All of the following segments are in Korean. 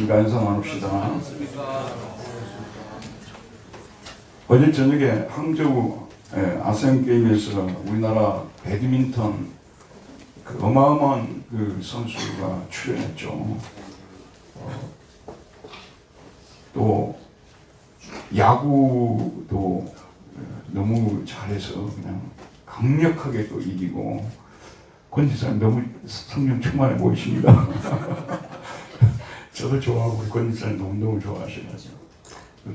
안녕하십니까. 인사 나눕시다. 어제 저녁에 항저우 아시안게임에서 우리나라 배드민턴 그 어마어마한 그 선수가 출연했죠. 또 야구도 너무 잘해서 그냥 강력하게 또 이기고, 권 지사님 너무 성령 충만해 보이십니다. 저도 좋아하고 우리 권 지사님도 운동을 좋아하셔가지고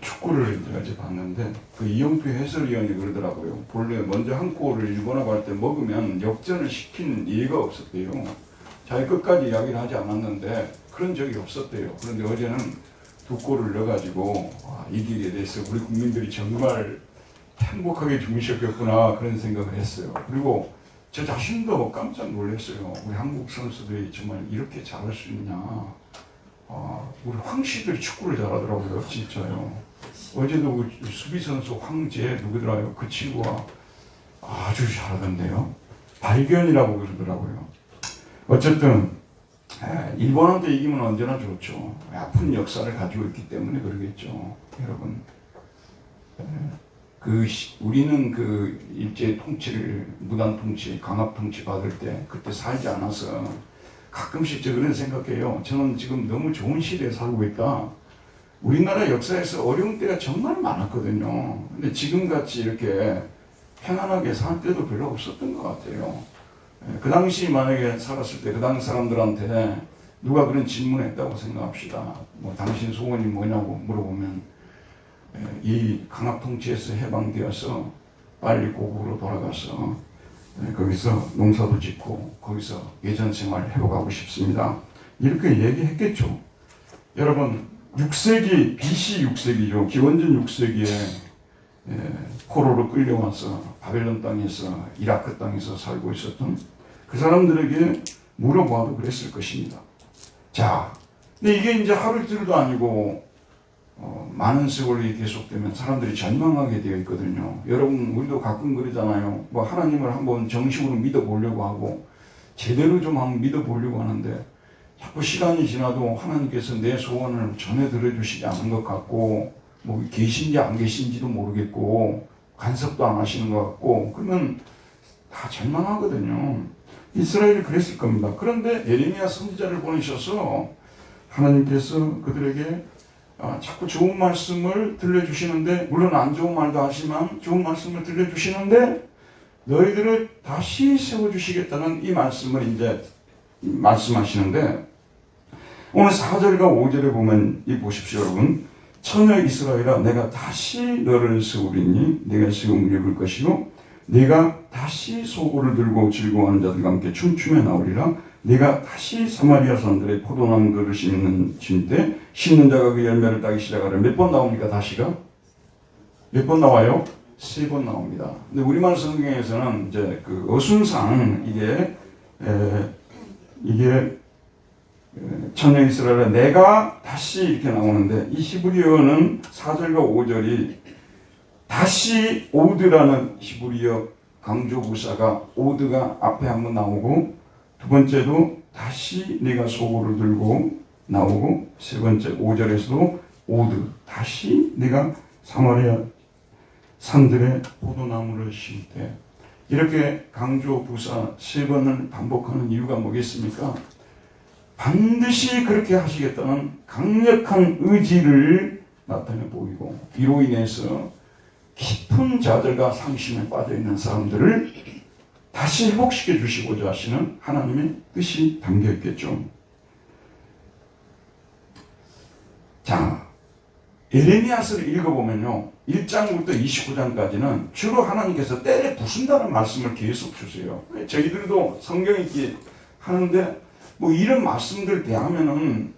축구를 제가 봤는데 그 이영표 해설위원이 그러더라고요. 본래 먼저 한 골을 일본하고 할 때 먹으면 역전을 시킨 예가 없었대요. 자기 끝까지 이야기를 하지 않았는데 그런 적이 없었대요. 그런데 어제는 두 골을 넣어가지고 이기게 돼서 우리 국민들이 정말 행복하게 주무셨겠구나 그런 생각을 했어요. 그리고 저 자신도 깜짝 놀랐어요. 우리 한국 선수들이 정말 이렇게 잘할 수 있냐. 우리 황씨들이 축구를 잘하더라고요. 진짜요. 어제도 그 수비 선수 황제 누구더라고요. 그 친구가 아주 잘하던데요. 발견이라고 그러더라고요. 어쨌든 일본한테 이기면 언제나 좋죠. 아픈 역사를 가지고 있기 때문에 그러겠죠. 여러분, 우리는 그 일제 통치를, 무단 통치, 강압 통치 받을 때 그때 살지 않아서 가끔씩 저 그런 생각해요. 저는 지금 너무 좋은 시대에 살고 있다. 우리나라 역사에서 어려운 때가 정말 많았거든요. 근데 지금같이 이렇게 편안하게 살 때도 별로 없었던 것 같아요. 그 당시 만약에 살았을 때 그 당시 사람들한테 누가 그런 질문했다고 생각합시다. 뭐 당신 소원이 뭐냐고 물어보면 이 강압 통치에서 해방되어서 빨리 고국으로 돌아가서 거기서 농사도 짓고 거기서 예전 생활 회복하고 싶습니다. 이렇게 얘기했겠죠. 여러분, 6세기, BC 6세기죠. 기원전 6세기에 포로로 끌려와서 바벨론 땅에서, 이라크 땅에서 살고 있었던 그 사람들에게 물어봐도 그랬을 것입니다. 자, 근데 이게 이제 하루 이틀도 아니고 많은 세월이 계속되면 사람들이 절망하게 되어 있거든요. 여러분, 우리도 가끔 그러잖아요. 뭐 하나님을 한번 정식으로 믿어보려고 하고 제대로 좀 한번 믿어보려고 하는데 자꾸 시간이 지나도 하나님께서 내 소원을 전혀 들어주시지 않은 것 같고, 뭐 계신지 안 계신지도 모르겠고 간섭도 안 하시는 것 같고, 그러면 다 절망하거든요. 이스라엘이 그랬을 겁니다. 그런데 예레미야 선지자를 보내셔서 하나님께서 그들에게 자꾸 좋은 말씀을 들려주시는데, 물론 안 좋은 말도 하지만 좋은 말씀을 들려주시는데 너희들을 다시 세워주시겠다는 이 말씀을 이제 말씀하시는데, 오늘 4절과 5절에 보면 이 보십시오. 여러분, 처녀 이스라엘아, 내가 다시 너를 세우리니 내가 세움을 입을 것이요 내가 다시 소고를 들고 즐거워하는 자들과 함께 춤추며 나오리라. 내가 다시 사마리아 산들의 포도나무들을 심는 때 심는 자가 그 열매를 따기 시작하려. 몇 번 나옵니까? 다시가? 몇 번 나와요? 3번 나옵니다. 근데 우리말 성경에서는 이제 그 어순상 이게 처녀 이스라엘에 내가 다시 이렇게 나오는데, 이 히브리어는 4절과 5절이 다시 오드라는 히브리어 강조부사가 오드가 앞에 한번 나오고, 두 번째도 다시 내가 소고를 들고 나오고, 세 번째 5절에서도 오드 다시 내가 사마리아 산들의 포도나무를 심을 때, 이렇게 강조부사 3번을 반복하는 이유가 뭐겠습니까? 반드시 그렇게 하시겠다는 강력한 의지를 나타내 보이고, 이로 인해서 깊은 좌절과 상심에 빠져있는 사람들을 다시 회복시켜 주시고자 하시는 하나님의 뜻이 담겨 있겠죠. 자, 예레미야서를 읽어보면요, 1장부터 29장까지는 주로 하나님께서 때려 부순다는 말씀을 계속 주세요. 저희들도 성경 읽기 하는데 뭐 이런 말씀들 대하면은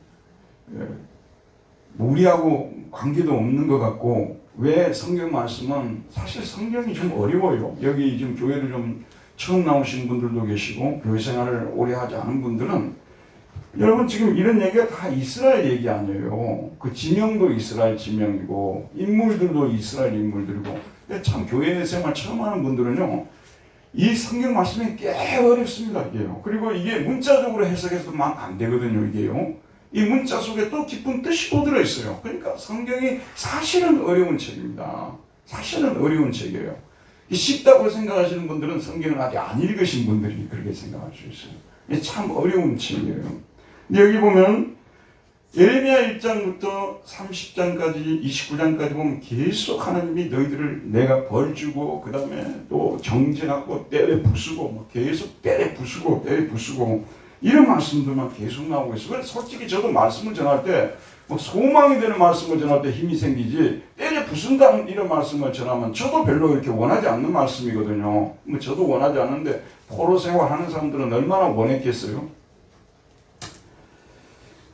우리하고 관계도 없는 것 같고, 왜 성경 말씀은 사실 성경이 좀 어려워요. 여기 지금 교회를 좀 처음 나오신 분들도 계시고 교회 생활을 오래 하지 않은 분들은, 여러분 지금 이런 얘기가 다 이스라엘 얘기 아니에요. 그 지명도 이스라엘 지명이고 인물들도 이스라엘 인물들이고. 근데 참 교회 생활 처음 하는 분들은요, 이 성경 말씀이 꽤 어렵습니다. 이게요. 그리고 이게 문자적으로 해석해서도 막 안 되거든요. 이게요. 이 문자 속에 또 깊은 뜻이 또 들어있어요. 그러니까 성경이 사실은 어려운 책입니다. 사실은 어려운 책이에요. 쉽다고 생각하시는 분들은 성경을 아직 안 읽으신 분들이 그렇게 생각할 수 있어요. 이게 참 어려운 책이에요. 근데 여기 보면 예레미야 1장부터 30장까지 29장까지 보면 계속 하나님이 너희들을 내가 벌 주고 그 다음에 또 정죄하고 때려 부수고 뭐 계속 때려 부수고 이런 말씀들만 계속 나오고 있어요. 그래서 솔직히 저도 말씀을 전할 때 뭐 소망이 되는 말씀을 전할 때 힘이 생기지 때려 부순다 이런 말씀을 전하면 저도 별로 이렇게 원하지 않는 말씀이거든요. 뭐 저도 원하지 않는데 포로 생활하는 사람들은 얼마나 원했겠어요.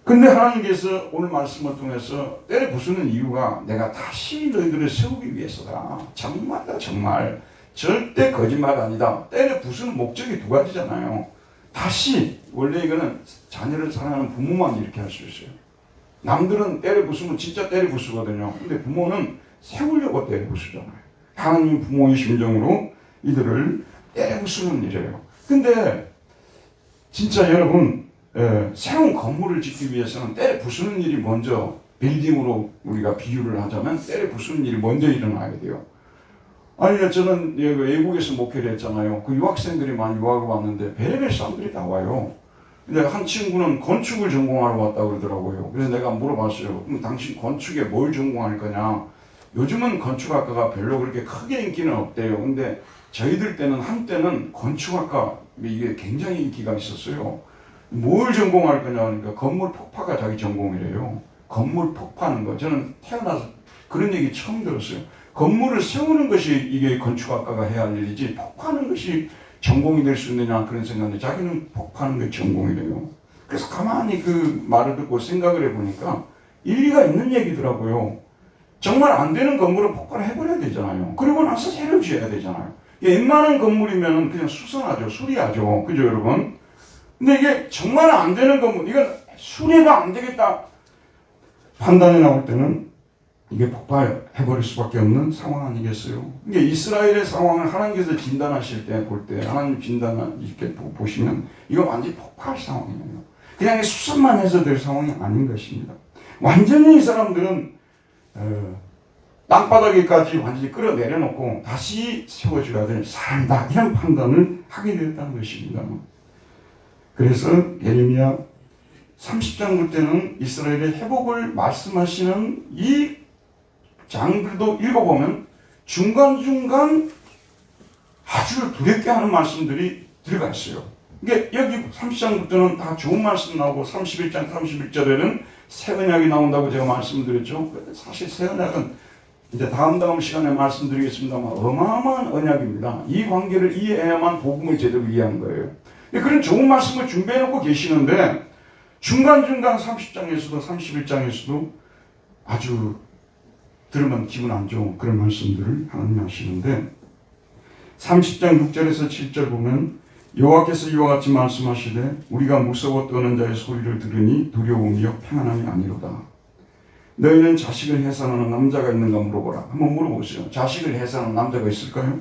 근데 하나님께서 오늘 말씀을 통해서 때려 부수는 이유가 내가 다시 너희들을 세우기 위해서다. 정말다 정말. 절대 거짓말 아니다. 때려 부수는 목적이 두 가지잖아요. 다시 원래 이거는 자녀를 사랑하는 부모만 이렇게 할 수 있어요. 남들은 때려 부수면 진짜 때려 부수거든요. 근데 부모는 세우려고 때려 부수잖아요. 하나님 부모의 심정으로 이들을 때려 부수는 일이에요. 근데 진짜 여러분 새로운 건물을 짓기 위해서는 때려 부수는 일이 먼저 빌딩으로 우리가 비유를 하자면 때려 부수는 일이 먼저 일어나야 돼요. 아니 저는 외국에서 목회를 했잖아요. 그 유학생들이 많이 유학을 왔는데 별의별 사람들이 다 와요. 근데 한 친구는 건축을 전공하러 왔다고 그러더라고요. 그래서 내가 물어봤어요. 그럼 당신 건축에 뭘 전공할 거냐? 요즘은 건축학과가 별로 그렇게 크게 인기는 없대요. 근데 저희들 때는 한때는 건축학과 이게 굉장히 인기가 있었어요. 뭘 전공할 거냐 하니까 건물 폭파가 자기 전공이래요. 건물 폭파하는 거. 저는 태어나서 그런 얘기 처음 들었어요. 건물을 세우는 것이 이게 건축학과가 해야 할 일이지 폭파하는 것이 전공이 될 수 있느냐 그런 생각인데 자기는 폭파하는 게 전공이래요. 그래서 가만히 그 말을 듣고 생각을 해보니까 일리가 있는 얘기더라고요. 정말 안 되는 건물은 폭파를 해버려야 되잖아요. 그리고 나서 새로 지어야 되잖아요. 웬만한 건물이면 그냥 수선하죠. 수리하죠. 그죠 여러분? 근데 이게 정말 안 되는 건물, 이건 수리가 안 되겠다 판단이 나올 때는 이게 폭발해버릴 수밖에 없는 상황 아니겠어요? 이게 이스라엘의 상황을 하나님께서 진단하실 때 볼 때 하나님 진단을 이렇게 보시면 이건 완전히 폭발 상황이에요. 그냥 수습만 해서 될 상황이 아닌 것입니다. 완전히 이 사람들은 땅바닥에까지 완전히 끌어내려놓고 다시 세워줘야 될 사람이다 이런 판단을 하게 되었다는 것입니다. 그래서 예레미야 30장 때는 이스라엘의 회복을 말씀하시는 이 장들도 읽어보면 중간중간 아주 두렵게 하는 말씀들이 들어가 있어요. 이게 여기 30장부터는 다 좋은 말씀 나오고 31장 31절에는 새 언약이 나온다고 제가 말씀드렸죠. 사실 새 언약은 이제 다음 시간에 말씀드리겠습니다만 어마어마한 언약입니다. 이 관계를 이해해야만 복음을 제대로 이해한 거예요. 그런 좋은 말씀을 준비해놓고 계시는데 중간중간 30장에서도 31장에서도 아주 들으면 기분 안 좋은 그런 말씀들을 하나님 하시는데 30장 6절에서 7절 보면 여호와께서 이와 같이 말씀하시되 우리가 무서워 떠는 자의 소리를 들으니 두려움이요 평안함이 아니로다. 너희는 자식을 해산하는 남자가 있는가 물어보라. 한번 물어보세요. 자식을 해산하는 남자가 있을까요?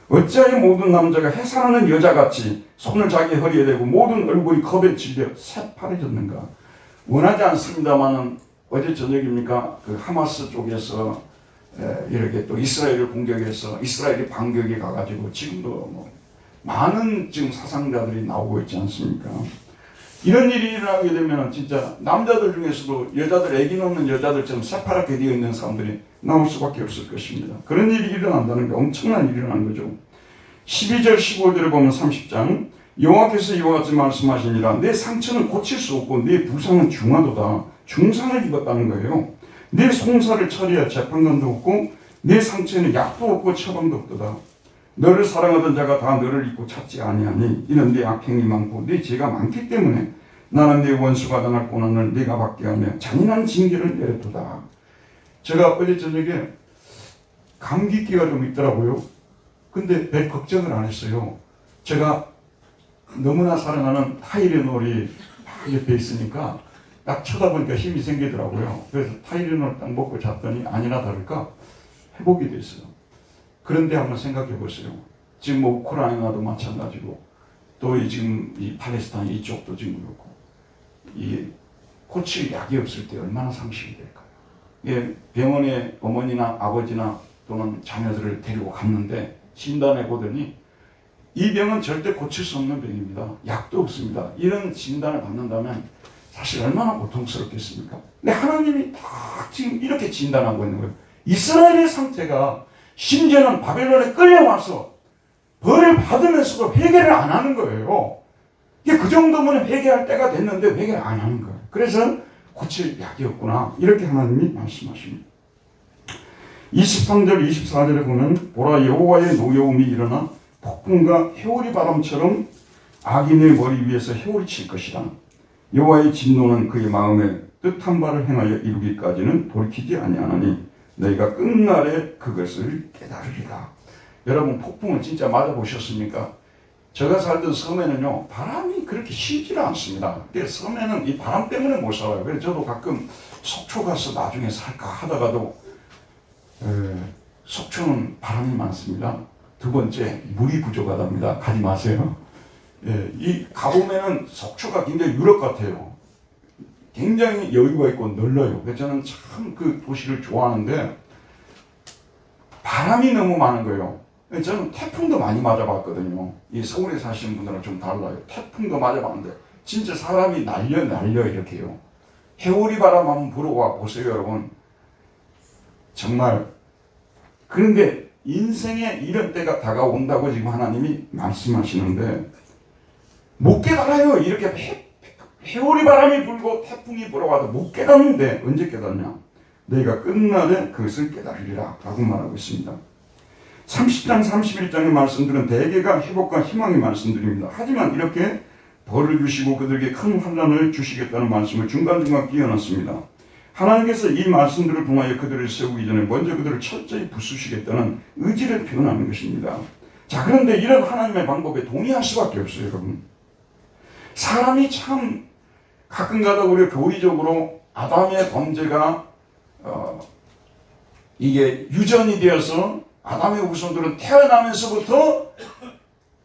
어찌하여 모든 남자가 해산하는 여자같이 손을 자기 허리에 대고 모든 얼굴이 겁에 질려 새파래졌는가? 원하지 않습니다만은 어제 저녁입니까? 그 하마스 쪽에서 이렇게 또 이스라엘을 공격해서 이스라엘이 반격에 가가지고 지금도 뭐 많은 지금 사상자들이 나오고 있지 않습니까? 이런 일이 일어나게 되면 진짜 남자들 중에서도 여자들 애기 놓는 여자들처럼 새파랗게 되어 있는 사람들이 나올 수밖에 없을 것입니다. 그런 일이 일어난다는 게 엄청난 일이 일어난 거죠. 12절 15절을 보면 30장 여호와께서 이와 같이 말씀하시니라 내 상처는 고칠 수 없고 내 부상은 중하도다. 중상을 입었다는 거예요. 내 송사를 처리할 재판관도 없고 내 상처에는 약도 없고 처방도 없도다. 너를 사랑하던 자가 다 너를 잊고 찾지 아니하니 이는 네 악행이 많고 네 죄가 많기 때문에 나는 네 원수가 당할 고난을 네가 받게 하며 잔인한 징계를 내렸도다. 제가 어제 저녁에 감기기가 좀 있더라고요. 근데 별 걱정을 안 했어요. 제가 너무나 사랑하는 타이레놀이 막 옆에 있으니까 딱 쳐다보니까 힘이 생기더라고요. 그래서 타이레놀 딱 먹고 잤더니 아니나 다를까 회복이 됐어요. 그런데 한번 생각해 보세요. 지금 뭐 우크라이나도 마찬가지고 또 지금 이 팔레스타인 이쪽도 지금 그렇고 이 고칠 약이 없을 때 얼마나 상실이 될까요? 예, 병원에 어머니나 아버지나 또는 자녀들을 데리고 갔는데 진단해 보더니 이 병은 절대 고칠 수 없는 병입니다. 약도 없습니다. 이런 진단을 받는다면 사실 얼마나 고통스럽겠습니까? 근데 하나님이 딱 지금 이렇게 진단하고 있는 거예요. 이스라엘의 상태가 심지어는 바벨론에 끌려와서 벌을 받으면서도 회개를 안 하는 거예요. 이게 그 정도면 회개할 때가 됐는데 회개를 안 하는 거예요. 그래서 고칠 약이 없구나. 이렇게 하나님이 말씀하십니다. 23절, 24절에 보면 보라 여호와의 노여움이 일어나 폭풍과 회오리 바람처럼 악인의 머리 위에서 회오리 칠 것이라. 여호와의 진노는 그의 마음에 뜻한 바를 행하여 이루기까지는 돌이키지 아니하나니 너희가 끝날에 그것을 깨달으리라. 여러분 폭풍을 진짜 맞아보셨습니까? 제가 살던 섬에는요 바람이 그렇게 시질 않습니다. 섬에는 이 바람 때문에 못 살아요. 그래서 저도 가끔 속초 가서 나중에 살까 하다가도 속초는 바람이 많습니다. 두 번째 물이 부족하답니다. 가지 마세요. 이 가보면은 속초가 굉장히 유럽 같아요. 굉장히 여유가 있고 넓어요. 그래서 저는 참 그 도시를 좋아하는데 바람이 너무 많은 거예요. 저는 태풍도 많이 맞아봤거든요. 이 서울에 사시는 분들은 좀 달라요. 태풍도 맞아봤는데 진짜 사람이 날려 이렇게 해요. 회오리 바람 한번 불어와 보세요, 여러분. 정말. 그런데 인생에 이런 때가 다가온다고 지금 하나님이 말씀하시는데 못 깨달아요. 이렇게 회오리 바람이 불고 태풍이 불어와도 못 깨닫는데 언제 깨닫냐? 너희가 끝날에 그것을 깨달으리라 라고 말하고 있습니다. 30장 31장의 말씀들은 대개가 회복과 희망의 말씀들입니다. 하지만 이렇게 벌을 주시고 그들에게 큰 환난을 주시겠다는 말씀을 중간중간 끼워놨습니다. 하나님께서 이 말씀들을 통하여 그들을 세우기 전에 먼저 그들을 철저히 부수시겠다는 의지를 표현하는 것입니다. 자, 그런데 이런 하나님의 방법에 동의할 수밖에 없어요, 여러분. 사람이 참 가끔가다 우리가 교리적으로 아담의 범죄가 이게 유전이 되어서 아담의 후손들은 태어나면서부터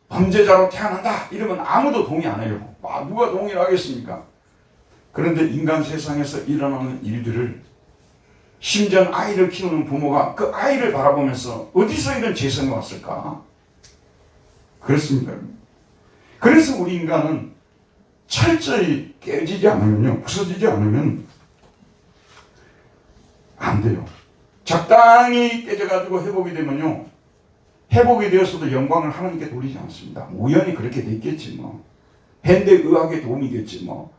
범죄자로 태어난다 이러면 아무도 동의 안 해요. 누가 동의를 하겠습니까? 그런데 인간 세상에서 일어나는 일들을 심지어 아이를 키우는 부모가 그 아이를 바라보면서 어디서 이런 재성이 왔을까? 그렇습니다. 그래서 우리 인간은 철저히 깨지지 않으면요, 부서지지 않으면 안 돼요. 적당히 깨져가지고 회복이 되면요, 회복이 되었어도 영광을 하나님께 돌리지 않습니다. 우연히 그렇게 됐겠지 뭐. 현대의학의 도움이겠지 뭐.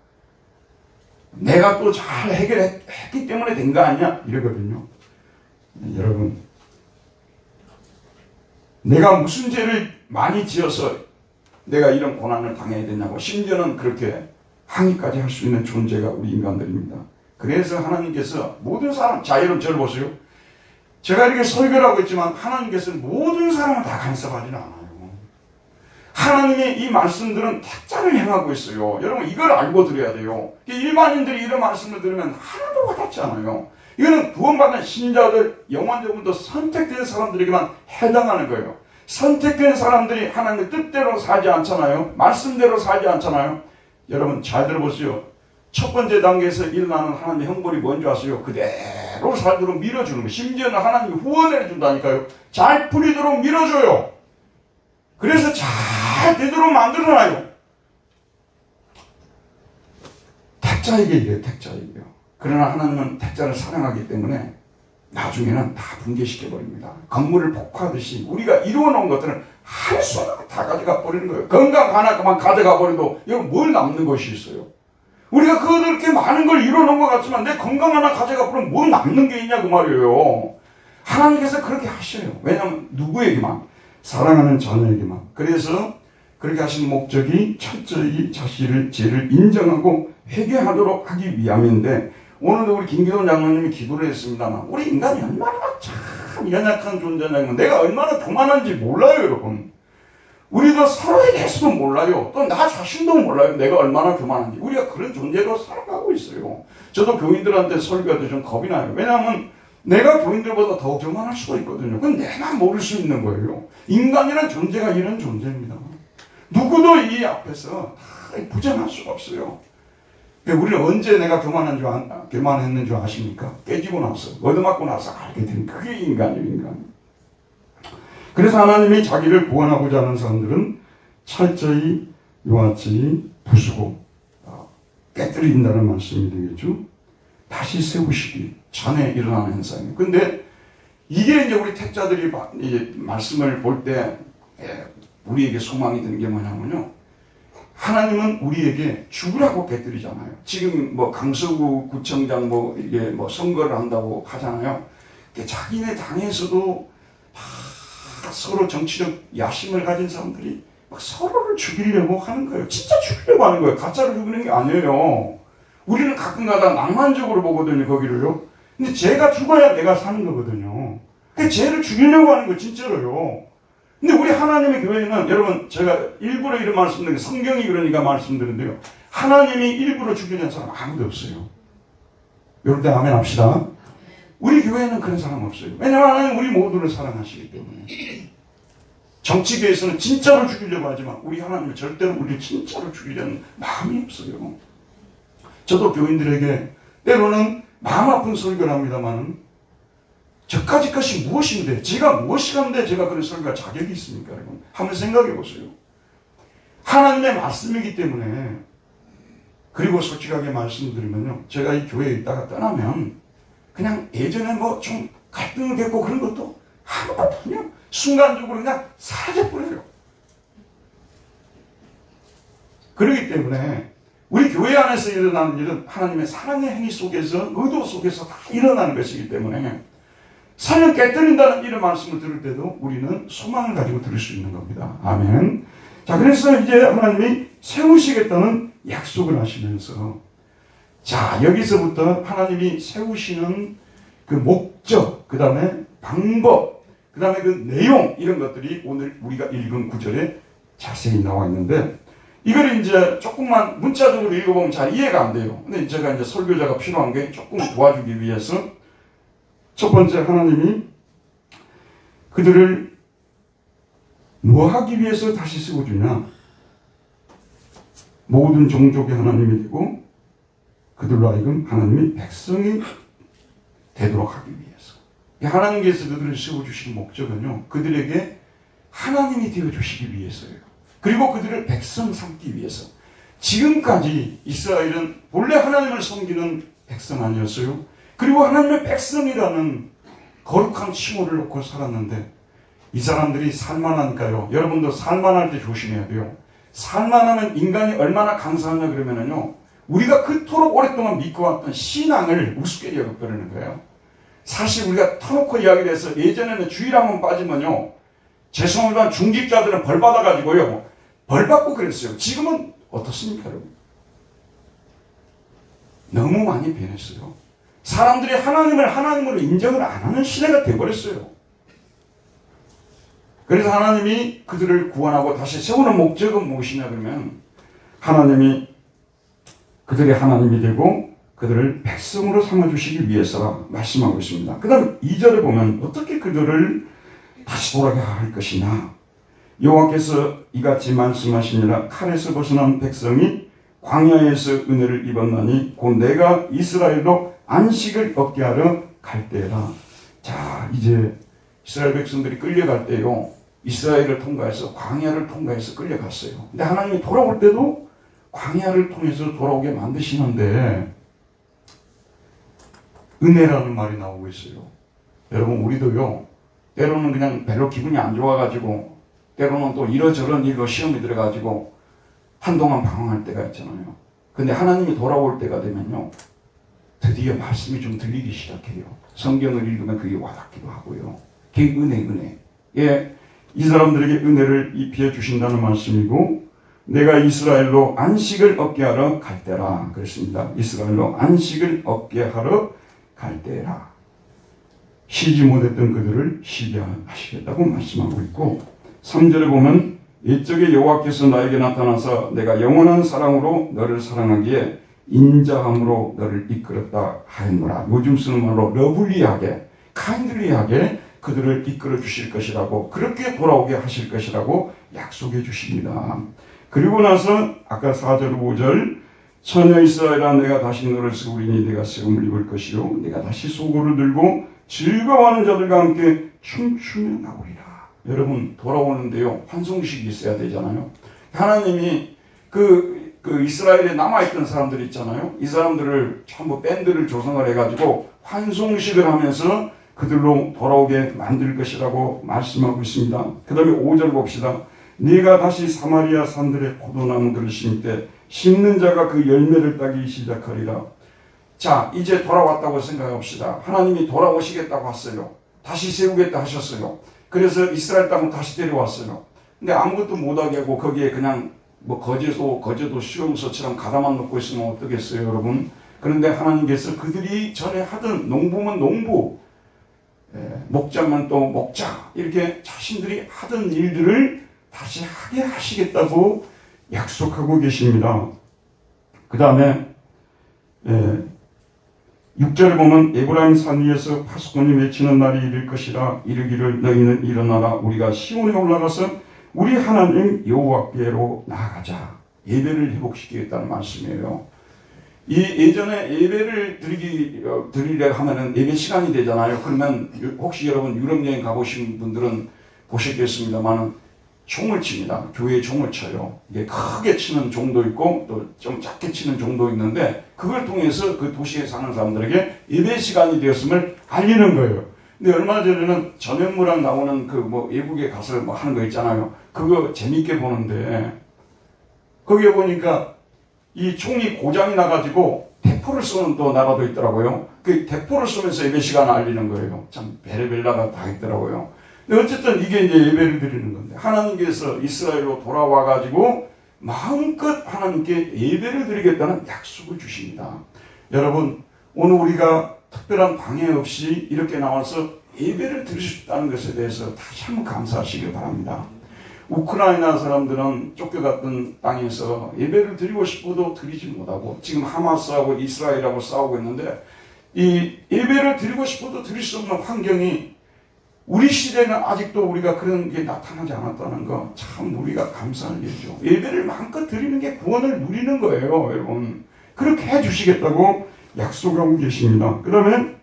내가 또 잘 해결했기 때문에 된 거 아니야? 이러거든요. 여러분, 내가 무슨 죄를 많이 지어서 내가 이런 고난을 당해야 되냐고 심지어는 그렇게 항의까지 할 수 있는 존재가 우리 인간들입니다. 그래서 하나님께서 모든 사람, 자 여러분 저를 보세요. 제가 이렇게 설교를 하고 있지만 하나님께서는 모든 사람을 다 간섭하지는 않아요. 하나님의 이 말씀들은 택자를 행하고 있어요. 여러분 이걸 알고 들어야 돼요. 일반인들이 이런 말씀을 들으면 하나도 와닿지 않아요. 이거는 구원받은 신자들, 영원자분도 선택된 사람들에게만 해당하는 거예요. 선택된 사람들이 하나님의 뜻대로 살지 않잖아요. 말씀대로 살지 않잖아요. 여러분 잘 들어보세요. 첫 번째 단계에서 일어나는 하나님의 형벌이 뭔지 아세요? 그대로 살도록 밀어주는 거예요. 심지어는 하나님이 후원해 준다니까요. 잘 풀리도록 밀어줘요. 그래서 잘 되도록 만들어놔요. 택자에게 이래요. 택자에게요. 그러나 하나님은 택자를 사랑하기 때문에 나중에는 다 붕괴시켜버립니다. 건물을 폭파하듯이 우리가 이루어놓은 것들은 할 수 없는 거 다 가져가 버리는 거예요. 건강 하나 그만 가져가 버려도 여러분 뭘 남는 것이 있어요? 우리가 그렇게 많은 걸 이루어놓은 것 같지만 내 건강 하나 가져가 버리면 뭐 남는 게 있냐 그 말이에요. 하나님께서 그렇게 하셔요. 왜냐하면 누구에게만? 사랑하는 자녀에게만. 그래서 그렇게 하신 목적이 철저히 자신의 죄를 인정하고 회개하도록 하기 위함인데, 오늘도 우리 김기동 장로님이 기도를 했습니다만 우리 인간이 얼마나 참 연약한 존재냐면 내가 얼마나 교만한지 몰라요. 여러분 우리도 서로에 대해서도 몰라요. 또 나 자신도 몰라요. 내가 얼마나 교만한지. 우리가 그런 존재로 살아가고 있어요. 저도 교인들한테 설교할 때 좀 겁이 나요. 왜냐하면 내가 교인들보다 더 교만할 수가 있거든요. 그건 내만 모를 수 있는 거예요. 인간이란 존재가 이런 존재입니다. 누구도 이 앞에서 다 부정할 수가 없어요. 우리는 언제 내가 교만했는 줄 아십니까? 깨지고 나서, 얻어맞고 나서 알게 된 그게 인간이에요, 인간. 그래서 하나님이 자기를 구원하고자 하는 사람들은 철저히 요한같이 부수고 깨뜨린다는 말씀이 되겠죠. 다시 세우시기 전에 일어나는 현상이에요. 근데 이게 이제 우리 택자들이 말씀을 볼 때 우리에게 소망이 드는 게 뭐냐면요. 하나님은 우리에게 죽으라고 깨뜨리잖아요. 지금 뭐 강서구 구청장 이게 선거를 한다고 하잖아요. 자기네 당에서도 서로 정치적 야심을 가진 사람들이 막 서로를 죽이려고 하는 거예요. 진짜 죽이려고 하는 거예요. 가짜로 죽이는 게 아니에요. 우리는 가끔가다 낭만적으로 보거든요, 거기를요. 근데 쟤가 죽어야 내가 사는 거거든요. 쟤를 죽이려고 하는 거예요, 진짜로요. 근데 우리 하나님의 교회는, 여러분, 제가 일부러 이런 말씀드리는 게 성경이 그러니까 말씀드리는데요. 하나님이 일부러 죽이려는 사람 아무도 없어요. 여러분, 아멘 합시다. 우리 교회는 그런 사람 없어요. 왜냐하면 하나님 우리 모두를 사랑하시기 때문에. 정치계에서는 진짜로 죽이려고 하지만 우리 하나님은 절대로 우리를 진짜로 죽이려는 마음이 없어요. 저도 교인들에게 때로는 마음 아픈 설교를 합니다만 저까지 것이 무엇인데, 제가 무엇이 한데 제가 그런 설교할 자격이 있습니까? 여러분? 한번 생각해 보세요. 하나님의 말씀이기 때문에. 그리고 솔직하게 말씀드리면요, 제가 이 교회에 있다가 떠나면 그냥 예전에 좀 갈등을 겪고 그런 것도 아무것도 그냥 순간적으로 그냥 사라져버려요. 그렇기 때문에 우리 교회 안에서 일어나는 일은 하나님의 사랑의 행위 속에서, 의도 속에서 다 일어나는 것이기 때문에 사냥 깨뜨린다는 이런 말씀을 들을 때도 우리는 소망을 가지고 들을 수 있는 겁니다. 아멘. 자, 그래서 이제 하나님이 세우시겠다는 약속을 하시면서, 자, 여기서부터 하나님이 세우시는 그 목적, 그 다음에 방법, 그 다음에 그 내용, 이런 것들이 오늘 우리가 읽은 구절에 자세히 나와 있는데, 이걸 이제 조금만 문자적으로 읽어보면 잘 이해가 안 돼요. 근데 제가 이제 설교자가 필요한 게 조금 도와주기 위해서, 첫 번째, 하나님이 그들을 뭐 하기 위해서 다시 세워주냐? 모든 종족의 하나님이 되고 그들로 하여금 하나님이 백성이 되도록 하기 위해서. 하나님께서 그들을 세워주신 목적은요, 그들에게 하나님이 되어주시기 위해서예요. 그리고 그들을 백성 삼기 위해서. 지금까지 이스라엘은 본래 하나님을 섬기는 백성 아니었어요? 그리고 하나님의 백성이라는 거룩한 칭호를 놓고 살았는데, 이 사람들이 살만하니까요. 여러분도 살만할 때 조심해야 돼요. 살만하면 인간이 얼마나 감사하냐 그러면은요, 우리가 그토록 오랫동안 믿고 왔던 신앙을 우습게 여겨버리는 거예요. 사실 우리가 터놓고 이야기를 해서 예전에는 주일 한번 빠지면요, 죄송하지만 중직자들은 벌 받아가지고요, 벌 받고 그랬어요. 지금은 어떻습니까, 여러분? 너무 많이 변했어요. 사람들이 하나님을 하나님으로 인정을 안 하는 시대가 되어버렸어요. 그래서 하나님이 그들을 구원하고 다시 세우는 목적은 무엇이냐 그러면, 하나님이 그들의 하나님이 되고 그들을 백성으로 삼아주시기 위해서라 말씀하고 있습니다. 그 다음 2절에 보면 어떻게 그들을 다시 돌아가야 할 것이냐. 여호와께서 이같이 말씀하시니라. 칼에서 벗어난 백성이 광야에서 은혜를 입었나니 곧 내가 이스라엘로 안식을 얻게 하러 갈 때라. 자, 이제 이스라엘 백성들이 끌려갈 때요, 이스라엘을 통과해서 광야를 통과해서 끌려갔어요. 근데 하나님이 돌아올 때도 광야를 통해서 돌아오게 만드시는데 은혜라는 말이 나오고 있어요. 여러분, 우리도요, 때로는 그냥 별로 기분이 안 좋아가지고, 때로는 또 이러저런 일로 시험이 들어가지고 한동안 방황할 때가 있잖아요. 근데 하나님이 돌아올 때가 되면요, 드디어 말씀이 좀 들리기 시작해요. 성경을 읽으면 그게 와닿기도 하고요. 그게 은혜. 예, 이 사람들에게 은혜를 입혀 주신다는 말씀이고, 내가 이스라엘로 안식을 얻게 하러 갈 때라 그랬습니다. 이스라엘로 안식을 얻게 하러 갈 때라. 쉬지 못했던 그들을 쉬게 하시겠다고 말씀하고 있고, 3절에 보면 이쪽에 여호와께서 나에게 나타나서 내가 영원한 사랑으로 너를 사랑하기에 인자함으로 너를 이끌었다 하였노라. 요즘 쓰는 말로 러블리하게, 카인들리하게 그들을 이끌어 주실 것이라고, 그렇게 돌아오게 하실 것이라고 약속해 주십니다. 그리고 나서 아까 4절 5절 처녀 이스라엘아 내가 다시 너를 세우리니 내가 세움을 입을 것이요 내가 다시 소고를 들고 즐거워하는 자들과 함께 춤추며 나오리라. 여러분 돌아오는데요 환송식이 있어야 되잖아요. 하나님이 그 이스라엘에 남아있던 사람들 있잖아요. 이 사람들을 전부 밴드를 조성을 해가지고 환송식을 하면서 그들로 돌아오게 만들 것이라고 말씀하고 있습니다. 그 다음에 5절 봅시다. 네가 다시 사마리아 산들의 포도나무들을 심을 때 심는 자가 그 열매를 따기 시작하리라. 자, 이제 돌아왔다고 생각합시다. 하나님이 돌아오시겠다고 했어요. 다시 세우겠다 하셨어요. 그래서 이스라엘 땅을 다시 데려왔어요. 근데 아무것도 못하게 하고 거기에 그냥 뭐 거제도 수용소처럼 가다만 놓고 있으면 어떻겠어요, 여러분? 그런데 하나님께서 그들이 전에 하던 농부면 농부, 목자면 또 목자, 이렇게 자신들이 하던 일들을 다시 하게 하시겠다고 약속하고 계십니다. 그 다음에 6절을 보면 에브라임 산 위에서 파수꾼이 외치는 날이 이를 것이라. 이르기를 너희는 일어나라 우리가 시온에 올라가서 우리 하나님 여호와께로 나아가자. 예배를 회복시키겠다는 말씀이에요. 이 예전에 예배를 드리려 하면은 예배 시간이 되잖아요. 그러면 혹시 여러분 유럽 여행 가보신 분들은 보셨겠습니다만 종을 칩니다. 교회에 종을 쳐요. 이게 크게 치는 종도 있고 또 좀 작게 치는 종도 있는데 그걸 통해서 그 도시에 사는 사람들에게 예배 시간이 되었음을 알리는 거예요. 근데 얼마 전에는 전현무랑 나오는 그 뭐 외국에 가서 뭐 하는 거 있잖아요. 그거 재밌게 보는데 거기에 보니까 이 총이 고장이 나가지고 대포를 쏘는 또 나라도 있더라고요. 그 대포를 쏘면서 예배 시간을 알리는 거예요. 참 베레벨라가 다 있더라고요. 근데 어쨌든 이게 이제 예배를 드리는 건데 하나님께서 이스라엘로 돌아와가지고 마음껏 하나님께 예배를 드리겠다는 약속을 주십니다. 여러분 오늘 우리가 특별한 방해 없이 이렇게 나와서 예배를 드릴 수 있다는 것에 대해서 다시 한번 감사하시길 바랍니다. 우크라이나 사람들은 쫓겨갔던 땅에서 예배를 드리고 싶어도 드리지 못하고 지금 하마스하고 이스라엘하고 싸우고 있는데 이 예배를 드리고 싶어도 드릴 수 없는 환경이 우리 시대는 아직도 우리가 그런 게 나타나지 않았다는 거 참 우리가 감사할 일이죠. 예배를 마음껏 드리는 게 구원을 누리는 거예요, 여러분. 그렇게 해주시겠다고 약속하고 계십니다. 그 다음에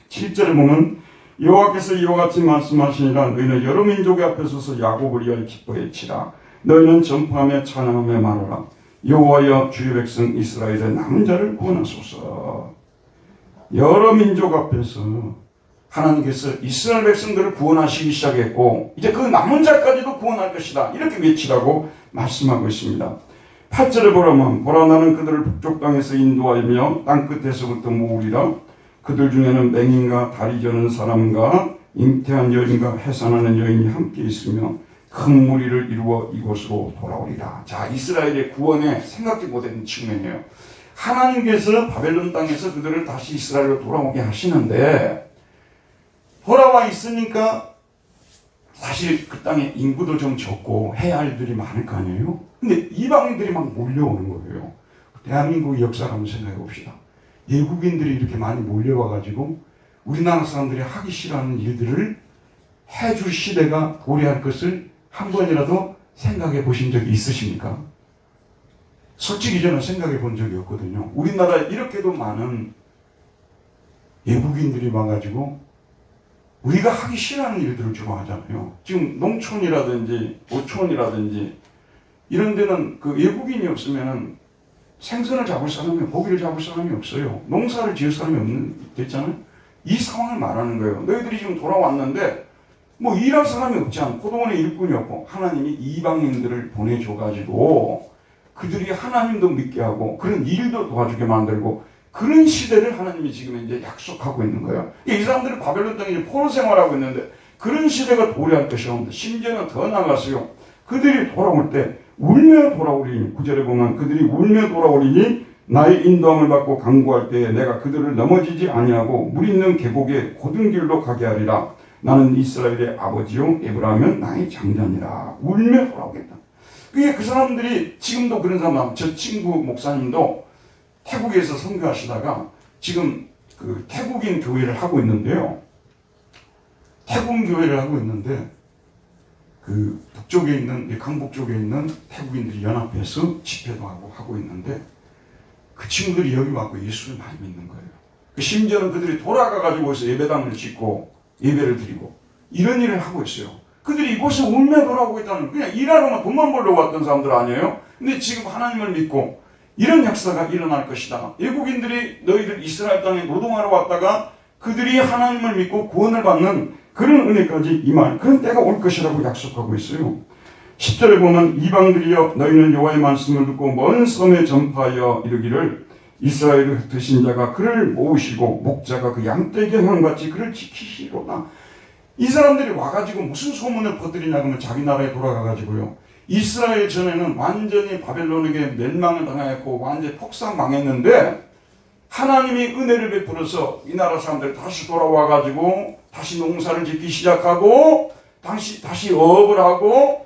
7절에 보면 여호와께서 이와 같이 말씀하시니라. 너희는 여러 민족의 앞에 서서 야곱을 위하여 기뻐해 치라. 너희는 전파하며 찬양하며 말하라. 여호와여 주의 백성 이스라엘의 남은 자를 구원하소서. 여러 민족 앞에서 하나님께서 이스라엘 백성들을 구원하시기 시작했고 이제 그 남은 자까지도 구원할 것이다. 이렇게 외치라고 말씀하고 있습니다. 8절에 보라면 보라 나는 그들을 북쪽 땅에서 인도하며 땅끝에서부터 모으리라. 그들 중에는 맹인과 다리 저는 사람과 잉태한 여인과 해산하는 여인이 함께 있으며 큰 무리를 이루어 이곳으로 돌아오리라. 자, 이스라엘의 구원에 생각지 못했던 측면이에요. 하나님께서 바벨론 땅에서 그들을 다시 이스라엘로 돌아오게 하시는데 돌아와 있으니까 사실 그 땅에 인구도 좀 적고 해야 할 일들이 많을 거 아니에요? 근데 이방인들이 막 몰려오는 거예요. 대한민국의 역사를 한번 생각해 봅시다. 외국인들이 이렇게 많이 몰려와가지고 우리나라 사람들이 하기 싫어하는 일들을 해줄 시대가 도래할 것을 한 번이라도 생각해 보신 적이 있으십니까? 솔직히 저는 생각해 본 적이 없거든요. 우리나라에 이렇게도 많은 외국인들이 와가지고 우리가 하기 싫어하는 일들을 주로 하잖아요. 지금 농촌이라든지 어촌이라든지 이런 데는 그 외국인이 없으면 생선을 잡을 사람이, 고기를 잡을 사람이 없어요. 농사를 지을 사람이 됐잖아요. 이 상황을 말하는 거예요. 너희들이 지금 돌아왔는데 뭐 일할 사람이 없지 않고 포도원에 일꾼이 없고 하나님이 이방인들을 보내줘가지고 그들이 하나님도 믿게 하고 그런 일도 도와주게 만들고 그런 시대를 하나님이 지금 이제 약속하고 있는 거예요. 이 사람들은 바벨론 땅에 포로 생활하고 있는데 그런 시대가 도래할 것이옵니다. 심지어는 더 나아갔어요. 그들이 돌아올 때 울며 돌아오리니 9절에 보면 그들이 울며 돌아오리니 나의 인도함을 받고 강구할 때에 내가 그들을 넘어지지 아니하고 물 있는 계곡에 곧은 길로 가게 하리라. 나는 이스라엘의 아버지요 에브라임은 나의 장자니라. 울며 돌아오겠다. 그게 그 사람들이 지금도 그런 사람, 저 친구 목사님도 태국에서 선교하시다가 지금 그 태국인 교회를 하고 있는데요. 태국 교회를 하고 있는데 그 북쪽에 있는 강북 쪽에 있는 태국인들이 연합해서 집회도 하고 있는데 그 친구들이 여기 와서 예수를 많이 믿는 거예요. 심지어는 그들이 돌아가가지고 여기서 예배당을 짓고 예배를 드리고 이런 일을 하고 있어요. 그들이 이곳에 울며 돌아오고 있다는, 그냥 일하러만 돈만 벌려고 왔던 사람들 아니에요? 근데 지금 하나님을 믿고 이런 역사가 일어날 것이다. 외국인들이 너희들 이스라엘 땅에 노동하러 왔다가 그들이 하나님을 믿고 구원을 받는 그런 은혜까지 임할 그런 때가 올 것이라고 약속하고 있어요. 10절에 보면 이방들이여 너희는 여호와의 말씀을 듣고 먼 섬에 전파하여 이르기를 이스라엘의 흩으신 자가 그를 모으시고 목자가 그 양떼에게 향같이 그를 지키시로다. 이 사람들이 와가지고 무슨 소문을 퍼뜨리냐 그러면 자기 나라에 돌아가가지고요. 이스라엘 전에는 완전히 바벨론에게 멸망을 당하였고 완전히 폭삭망했는데 하나님이 은혜를 베풀어서 이 나라 사람들 다시 돌아와가지고 다시 농사를 짓기 시작하고 다시 어업을 하고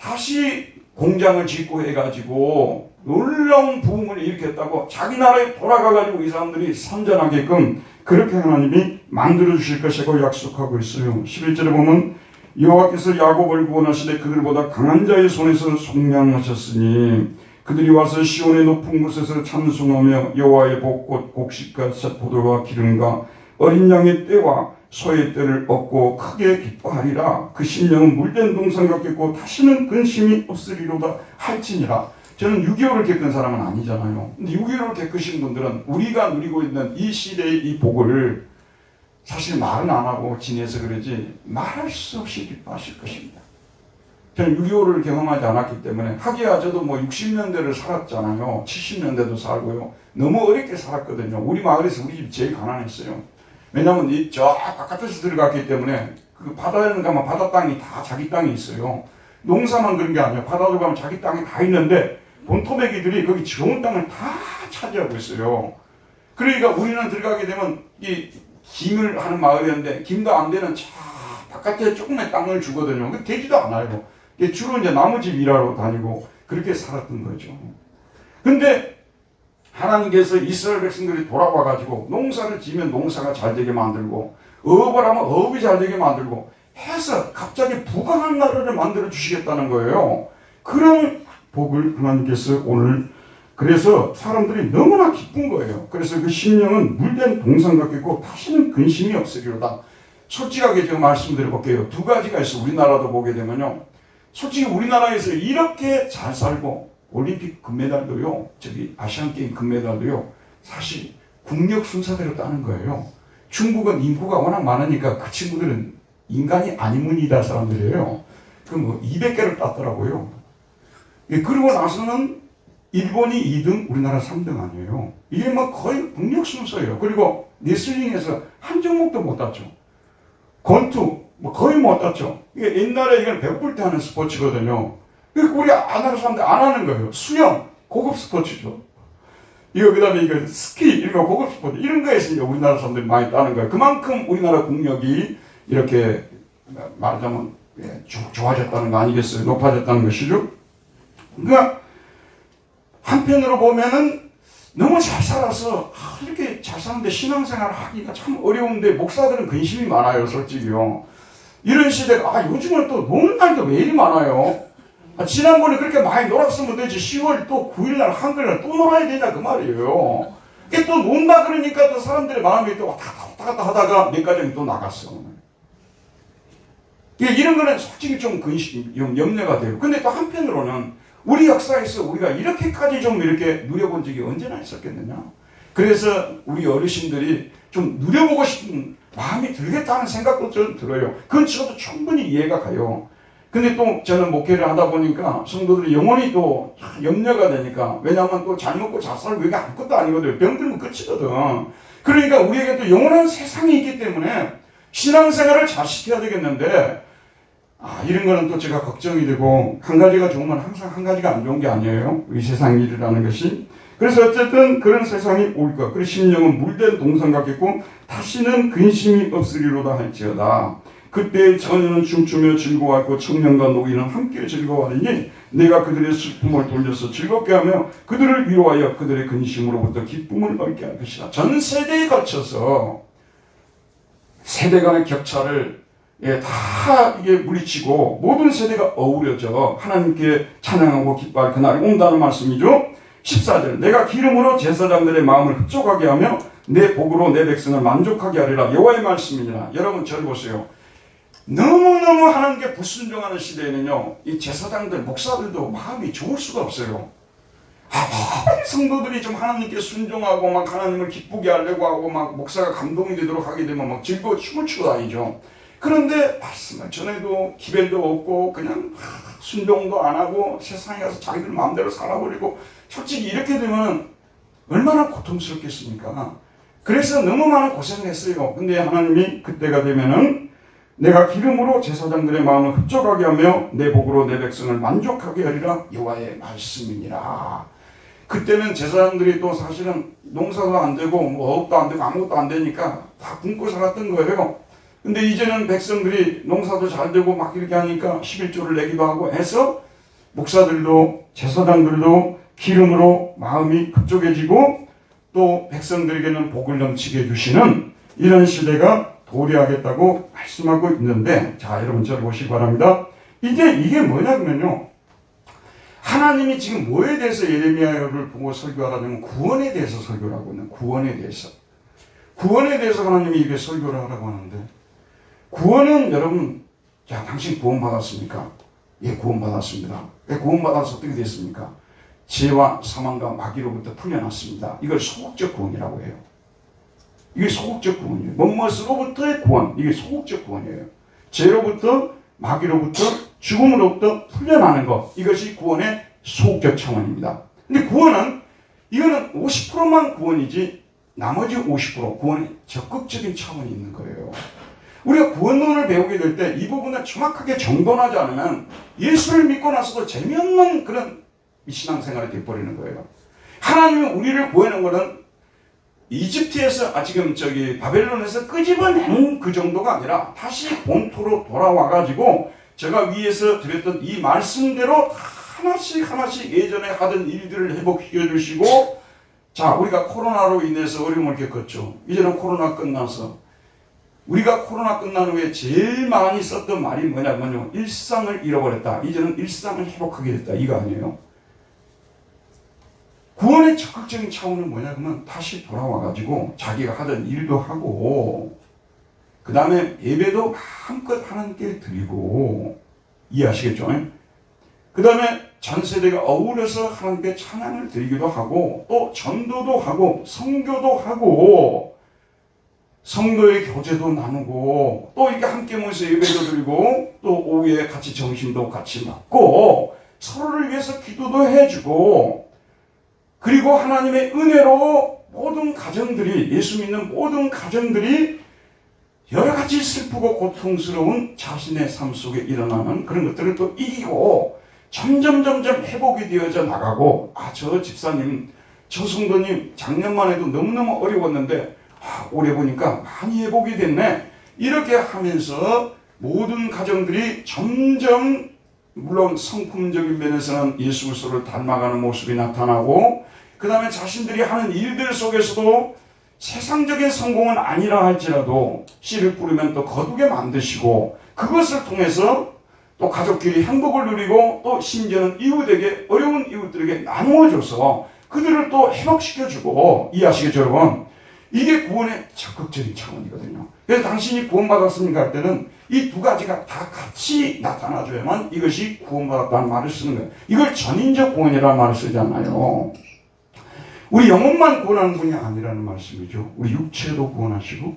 다시 공장을 짓고 해가지고 놀라운 부흥을 일으켰다고 자기 나라에 돌아가가지고 이 사람들이 선전하게끔 그렇게 하나님이 만들어주실 것이라고 약속하고 있어요. 11절에 보면 여호와께서 야곱을 구원하시되 그들보다 강한 자의 손에서 속량하셨으니 그들이 와서 시온의 높은 곳에서 찬송하며 여호와의 복 곡식과 포도와 기름과 어린 양의 떼와 소의 떼를 얻고 크게 기뻐하리라. 그 심령은 물된 동산 같겠고 다시는 근심이 없으리로다 할지니라. 저는 6.25를 겪은 사람은 아니잖아요. 근데 6.25를 겪으신 분들은 우리가 누리고 있는 이 시대의 이 복을 사실 말은 안 하고 지내서 그러지 말할 수 없이 기뻐하실 것입니다. 저는 6.25를 경험하지 않았기 때문에 하기야 저도 뭐 60년대를 살았잖아요. 70년대도 살고요. 너무 어렵게 살았거든요. 우리 마을에서 우리 집이 제일 가난했어요. 왜냐하면 저 바깥에서 들어갔기 때문에 그 바다에는 가면 바다 땅이 다 자기 땅이 있어요. 농사만 그런 게 아니에요. 바다로 가면 자기 땅이 다 있는데 본토배기들이 거기 좋은 땅을 다 차지하고 있어요. 그러니까 우리는 들어가게 되면 이 김을 하는 마을이었는데 김도 안 되는 저 바깥에 조금의 땅을 주거든요. 그 되지도 않아요. 주로 이제 나무집 일하러 다니고 그렇게 살았던 거죠. 근데 하나님께서 이스라엘 백성들이 돌아와가지고 농사를 지으면 농사가 잘 되게 만들고 어업을 하면 어업이 잘 되게 만들고 해서 갑자기 부강한 나라를 만들어 주시겠다는 거예요. 그런 복을 하나님께서 오늘 그래서 사람들이 너무나 기쁜 거예요. 그래서 그 심령은 물된 동산 같겠고 다시는 근심이 없으리로다. 솔직하게 제가 말씀드려볼게요. 두 가지가 있어요. 우리나라도 보게 되면요. 솔직히 우리나라에서 이렇게 잘 살고 올림픽 금메달도요. 아시안게임 금메달도요. 사실 국력 순서대로 따는 거예요. 중국은 인구가 워낙 많으니까 그 친구들은 인간이 아니문이다 사람들이에요. 그 뭐 200개를 땄더라고요. 그리고 나서는 일본이 2등, 우리나라 3등 아니에요. 이게 뭐 거의 국력 순서예요. 그리고 레슬링에서 한 종목도 못 땄죠. 권투 뭐 거의 못 땄죠. 이게 옛날에 이건 배고플 때 하는 스포츠거든요. 우리 안 하는 사람들 안 하는 거예요. 수영 고급 스포츠죠. 이거 그다음에 이거 스키 이런 거 고급 스포츠 이런 거에서 이제 우리나라 사람들이 많이 따는 거예요. 그만큼 우리나라 국력이 이렇게 말하자면 좋아졌다는 거 아니겠어요? 높아졌다는 것이죠. 그러니까 한편으로 보면은 너무 잘 살아서 이렇게 잘 사는데 신앙생활 하기가 참 어려운데 목사들은 근심이 많아요. 솔직히요. 이런 시대가 요즘은 또 노는 날도 왜 이리 많아요. 지난번에 그렇게 많이 놀았으면 되지 10월 또 9일날 한글날 또 놀아야 되냐 그 말이에요. 또 논다 그러니까 또 사람들의 마음이 또 왔다 갔다 하다가 몇 가정이 또 나갔어. 이런 거는 솔직히 좀 근심, 염려가 돼요. 근데 또 한편으로는 우리 역사에서 우리가 이렇게까지 좀 이렇게 누려본 적이 언제나 있었겠느냐. 그래서 우리 어르신들이 좀 누려보고 싶은 마음이 들겠다는 생각도 좀 들어요. 그건 저도 충분히 이해가 가요. 근데 또 저는 목회를 하다 보니까 성도들이 영혼이 또 염려가 되니까 왜냐하면 또 잘 먹고 잘 살고 이게 아무것도 아니거든요. 병들면 끝이거든. 그러니까 우리에게 또 영원한 세상이 있기 때문에 신앙생활을 잘 시켜야 되겠는데 이런 거는 또 제가 걱정이 되고 한 가지가 좋으면 항상 한 가지가 안 좋은 게 아니에요. 이 세상 일이라는 것이. 그래서 어쨌든 그런 세상이 올 것. 그리고 심령은 물된 동산 같겠고 다시는 근심이 없으리로다 할지어다. 그때 처녀는 춤추며 즐거워하고 청년과 노인은 함께 즐거워하리니 내가 그들의 슬픔을 돌려서 즐겁게 하며 그들을 위로하여 그들의 근심으로부터 기쁨을 얻게 할 것이다. 전 세대에 거쳐서 세대 간의 격차를 다 이게 물리치고 모든 세대가 어우러져 하나님께 찬양하고 기뻐할 그날이 온다는 말씀이죠. 14절 내가 기름으로 제사장들의 마음을 흡족하게 하며 내 복으로 내 백성을 만족하게 하리라. 여호와의 말씀이니라. 여러분 저를 보세요. 너무너무 하나님께 불순종하는 시대에는요, 이 제사장들, 목사들도 마음이 좋을 수가 없어요. 많은 성도들이 좀 하나님께 순종하고 막 하나님을 기쁘게 하려고 하고 막 목사가 감동이 되도록 하게 되면 막 즐거워 춤을 추고 다니죠. 그런데 말씀을 전해도 기별도 없고 그냥 순종도 안 하고 세상에 가서 자기들 마음대로 살아버리고, 솔직히 이렇게 되면 얼마나 고통스럽겠습니까? 그래서 너무 많은 고생을 했어요. 근데 하나님이 그때가 되면은 내가 기름으로 제사장들의 마음을 흡족하게 하며 내 복으로 내 백성을 만족하게 하리라. 여호와의 말씀이니라. 그때는 제사장들이 또 사실은 농사도 안 되고 뭐 업도 안 되고 아무것도 안 되니까 다 굶고 살았던 거예요. 근데 이제는 백성들이 농사도 잘 되고 막 이렇게 하니까 11조를 내기도 하고 해서 목사들도 제사장들도 기름으로 마음이 흡족해지고 또 백성들에게는 복을 넘치게 해주시는 이런 시대가 도래하겠다고 말씀하고 있는데, 자 여러분 저를 보시기 바랍니다. 이게 뭐냐면요, 하나님이 지금 뭐에 대해서 예레미야를 보고 설교하라면 구원에 대해서 설교를 하고 있는, 구원에 대해서 하나님이 이게 설교를 하라고 하는데, 구원은 여러분, 자 당신 구원받았습니까? 예, 구원받았습니다. 예, 구원받아서 어떻게 됐습니까? 죄와 사망과 마귀로부터 풀려났습니다. 이걸 소극적 구원이라고 해요. 이게 소극적 구원이에요. 무엇으로부터의 구원, 이게 소극적 구원이에요. 죄로부터, 마귀로부터, 죽음으로부터 풀려나는 것, 이것이 구원의 소극적 차원입니다. 근데 구원은, 이거는 50%만 구원이지 나머지 50% 구원의 적극적인 차원이 있는 거예요. 우리가 구원론을 배우게 될 때 이 부분을 정확하게 정돈하지 않으면 예수를 믿고 나서도 재미없는 그런 신앙생활이 되어버리는 거예요. 하나님이 우리를 구하는 것은 이집트에서, 지금 바벨론에서 끄집어낸 그 정도가 아니라 다시 본토로 돌아와가지고 제가 위에서 드렸던 이 말씀대로 하나씩 예전에 하던 일들을 회복시켜 주시고, 자, 우리가 코로나로 인해서 어려움을 겪었죠. 이제는 코로나 끝나서 우리가 코로나 끝난 후에 제일 많이 썼던 말이 뭐냐면요, 일상을 잃어버렸다. 이제는 일상을 회복하게 됐다. 이거 아니에요. 구원의 적극적인 차원은 뭐냐 그러면 다시 돌아와가지고 자기가 하던 일도 하고, 그 다음에 예배도 마음껏 하나님께 드리고, 이해하시겠죠? 그 다음에 전 세대가 어울려서 하나님께 찬양을 드리기도 하고, 또 전도도 하고 선교도 하고 성도의 교제도 나누고, 또 이렇게 함께 모여서 예배도 드리고, 또 오후에 같이 점심도 같이 먹고 서로를 위해서 기도도 해주고, 그리고 하나님의 은혜로 모든 가정들이, 예수 믿는 모든 가정들이 여러 가지 슬프고 고통스러운 자신의 삶 속에 일어나는 그런 것들을 또 이기고 점점 회복이 되어져 나가고, 저 집사님, 저 성도님 작년만 해도 너무너무 어려웠는데 올해 보니까 많이 회복이 됐네. 이렇게 하면서 모든 가정들이 점점, 물론 성품적인 면에서는 예수 그리스도를 닮아가는 모습이 나타나고, 그 다음에 자신들이 하는 일들 속에서도 세상적인 성공은 아니라 할지라도 씨를 뿌리면 또 거두게 만드시고, 그것을 통해서 또 가족끼리 행복을 누리고, 또 심지어는 이웃에게, 어려운 이웃들에게 나누어줘서 그들을 또 회복시켜주고, 이해하시겠죠 여러분? 이게 구원의 적극적인 차원이거든요. 그래서 당신이 구원받았습니까 할 때는 이 두 가지가 다 같이 나타나줘야만 이것이 구원받았다는 말을 쓰는 거예요. 이걸 전인적 구원이라는 말을 쓰지 않아요. 우리 영혼만 구원하는 분이 아니라는 말씀이죠. 우리 육체도 구원하시고,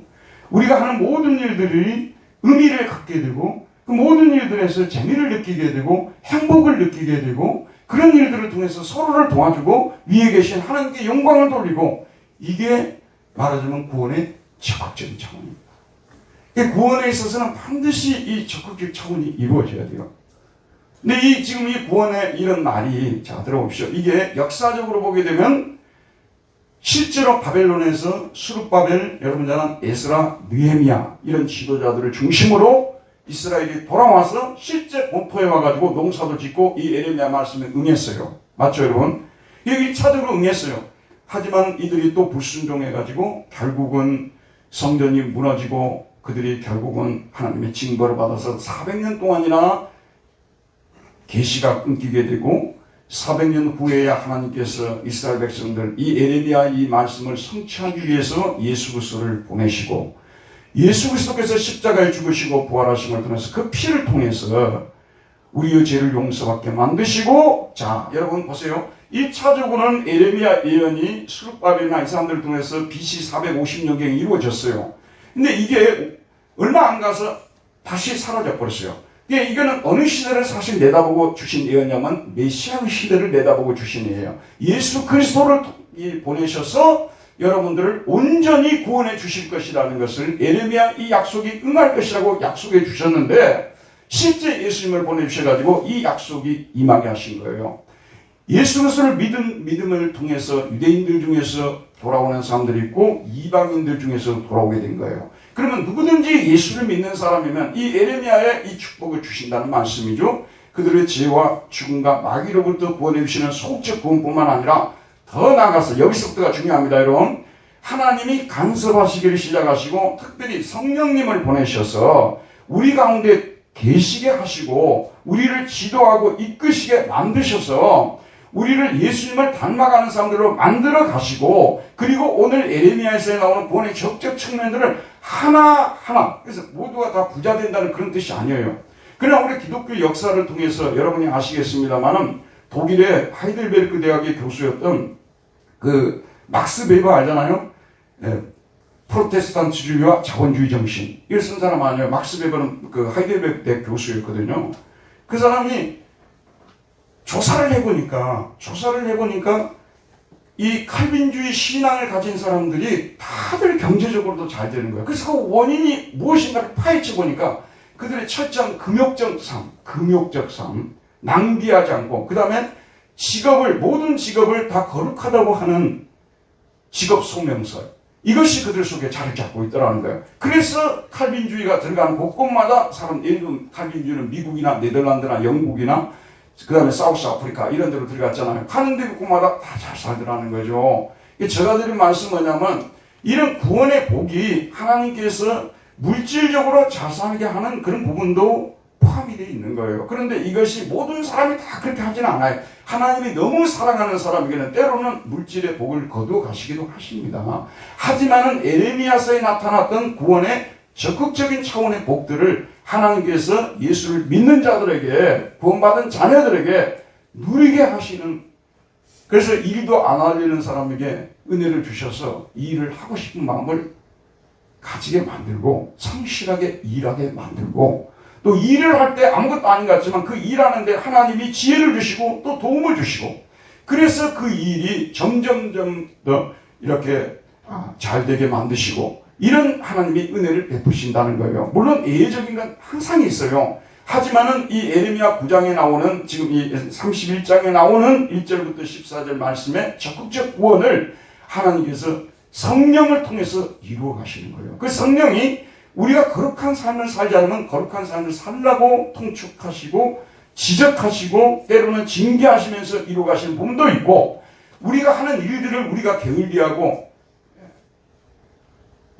우리가 하는 모든 일들이 의미를 갖게 되고, 그 모든 일들에서 재미를 느끼게 되고 행복을 느끼게 되고, 그런 일들을 통해서 서로를 도와주고 위에 계신 하나님께 영광을 돌리고, 이게 말하자면 구원의 적극적인 차원입니다. 구원에 있어서는 반드시 이 적극적 차원이 이루어져야 돼요. 근데 지금 이 구원의 이런 말이, 자 들어봅시오. 이게 역사적으로 보게 되면 실제로 바벨론에서 수룹바벨, 여러분 잘 아는 에스라, 느헤미야 이런 지도자들을 중심으로 이스라엘이 돌아와서 실제 본토에 와가지고 농사도 짓고 이 예레미야 말씀에 응했어요. 맞죠 여러분? 이게 1차적으로 응했어요. 하지만 이들이 또 불순종해가지고 결국은 성전이 무너지고, 그들이 결국은 하나님의 징벌을 받아서 400년 동안이나 계시가 끊기게 되고, 400년 후에야 하나님께서 이스라엘 백성들 이 에레미야 이 말씀을 성취하기 위해서 예수 그리스도를 보내시고 예수 그리스도께서 십자가에 죽으시고 부활하심을 통해서 그 피를 통해서 우리의 죄를 용서받게 만드시고, 자 여러분 보세요. 1차적으로는 에레미야 예언이 스룹바벨이나 이 사람들을 통해서 BC 450년경에 이루어졌어요. 근데 이게 얼마 안 가서 다시 사라져 버렸어요. 이거는 어느 시대를 사실 내다보고 주신 예언이냐면 메시아의 시대를 내다보고 주신 예언이에요. 예수 그리스도를 보내셔서 여러분들을 온전히 구원해 주실 것이라는 것을 에레미야 이 약속이 응할 것이라고 약속해 주셨는데, 실제 예수님을 보내주셔가지고 이 약속이 임하게 하신 거예요. 예수 그리스도를 믿음을 통해서 유대인들 중에서 돌아오는 사람들이 있고 이방인들 중에서 돌아오게 된 거예요. 그러면 누구든지 예수를 믿는 사람이면 이 에레미야에 이 축복을 주신다는 말씀이죠. 그들의 죄와 죽음과 마귀로부터 구원해 주시는 소극적 구원뿐만 아니라 더 나아가서, 여기서부터가 중요합니다 여러분. 하나님이 간섭하시기를 시작하시고 특별히 성령님을 보내셔서 우리 가운데 계시게 하시고 우리를 지도하고 이끄시게 만드셔서 우리를 예수님을 닮아가는 사람들로 만들어 가시고, 그리고 오늘 에레미야에서 나오는 구원의 적적 측면들을 하나하나, 그래서 모두가 다 부자 된다는 그런 뜻이 아니에요. 그러나 우리 기독교 역사를 통해서 여러분이 아시겠습니다만은 독일의 하이델베르크 대학의 교수였던 그 막스 베버 알잖아요? 프로테스탄트주의와 자본주의 정신, 이걸 쓴 사람 아니에요. 막스 베버는 그 하이델베르크 대학 교수였거든요. 그 사람이 조사를 해보니까 이 칼빈주의 신앙을 가진 사람들이 다들 경제적으로도 잘 되는 거예요. 그래서 그 원인이 무엇인가를 파헤쳐 보니까 그들의 첫째 금욕적 삶, 낭비하지 않고, 그 다음에 모든 직업을 다 거룩하다고 하는 직업 소명설, 이것이 그들 속에 자리 잡고 있더라는 거예요. 그래서 칼빈주의가 들어가는 곳곳마다 예를 들면 칼빈주의는 미국이나 네덜란드나 영국이나 그 다음에 사우스 아프리카 이런 데로 들어갔잖아요. 가는 데 곳마다 다 잘 살더라는 거죠. 제가 드린 말씀은 뭐냐면, 이런 구원의 복이 하나님께서 물질적으로 잘 살게 하는 그런 부분도 포함이 되어 있는 거예요. 그런데 이것이 모든 사람이 다 그렇게 하지는 않아요. 하나님이 너무 사랑하는 사람에게는 때로는 물질의 복을 거두어 가시기도 하십니다. 하지만은 에레미야서에 나타났던 구원의 적극적인 차원의 복들을 하나님께서 예수를 믿는 자들에게, 구원받은 자녀들에게 누리게 하시는, 그래서 일도 안 하려는 사람에게 은혜를 주셔서 이 일을 하고 싶은 마음을 가지게 만들고 성실하게 일하게 만들고, 또 일을 할 때 아무것도 아닌 것 같지만 그 일하는데 하나님이 지혜를 주시고 또 도움을 주시고, 그래서 그 일이 점점점 더 이렇게 잘 되게 만드시고, 이런 하나님이 은혜를 베푸신다는 거예요. 물론 예외적인 건 항상 있어요. 하지만은 이 에레미야 9장에 나오는, 지금 이 31장에 나오는 1절부터 14절 말씀의 적극적 구원을 하나님께서 성령을 통해서 이루어 가시는 거예요. 그 성령이 우리가 거룩한 삶을 살지 않으면 거룩한 삶을 살라고 통촉하시고 지적하시고 때로는 징계하시면서 이루어 가시는 부분도 있고, 우리가 하는 일들을 우리가 게을리하고